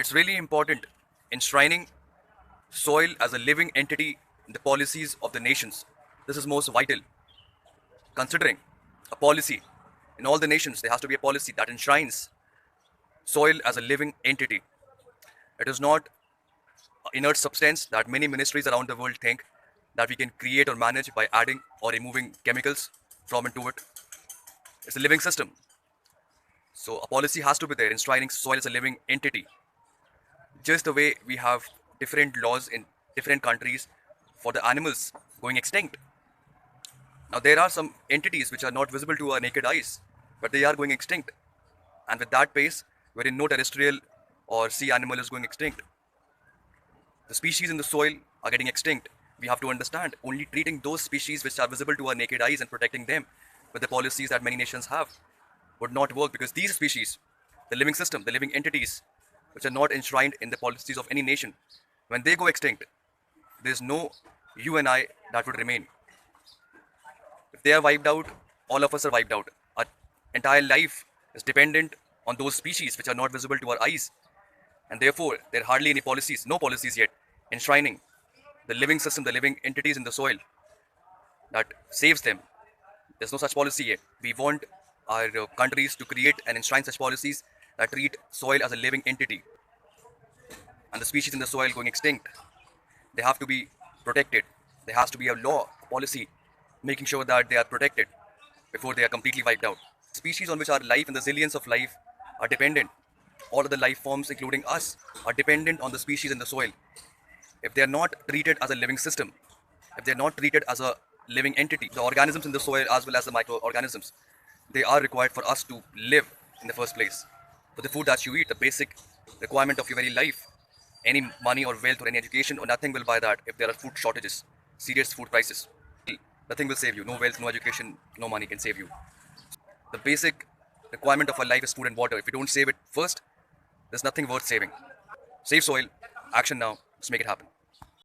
It's really important enshrining soil as a living entity in the policies of the nations. This is most vital. Considering a policy in all the nations, there has to be a policy that enshrines soil as a living entity. It is not inert substance that many ministries around the world think that we can create or manage by adding or removing chemicals from into it. It's a living system. So a policy has to be there enshrining soil as a living entity. Just the way we have different laws in different countries for the animals going extinct. Now there are some entities which are not visible to our naked eyes, but they are going extinct. And with that pace, wherein no terrestrial or sea animal is going extinct, the species in the soil are getting extinct. We have to understand only treating those species which are visible to our naked eyes and protecting them with the policies that many nations have would not work, because these species, the living system, the living entities which are not enshrined in the policies of any nation, when they go extinct, there is no you and I that would remain. If they are wiped out, all of us are wiped out. Our entire life is dependent on those species which are not visible to our eyes. And therefore, there are hardly any policies, no policies yet, enshrining the living system, the living entities in the soil that saves them. There's no such policy yet. We want our countries to create and enshrine such policies that treat soil as a living entity. And the species in the soil going extinct, they have to be protected. There has to be a law, a policy, making sure that they are protected before they are completely wiped out. Species on which our life and the resilience of life are dependent, all of the life forms, including us, are dependent on the species in the soil. If they are not treated as a living system, if they are not treated as a living entity, the organisms in the soil as well as the microorganisms, they are required for us to live in the first place. For the food that you eat, the basic requirement of your very life, any money or wealth or any education or nothing will buy that if there are food shortages, serious food prices. Nothing will save you. No wealth, no education, no money can save you. The basic requirement of our life is food and water. If we don't save it first, there's nothing worth saving. Save soil. Action now. Let's make it happen.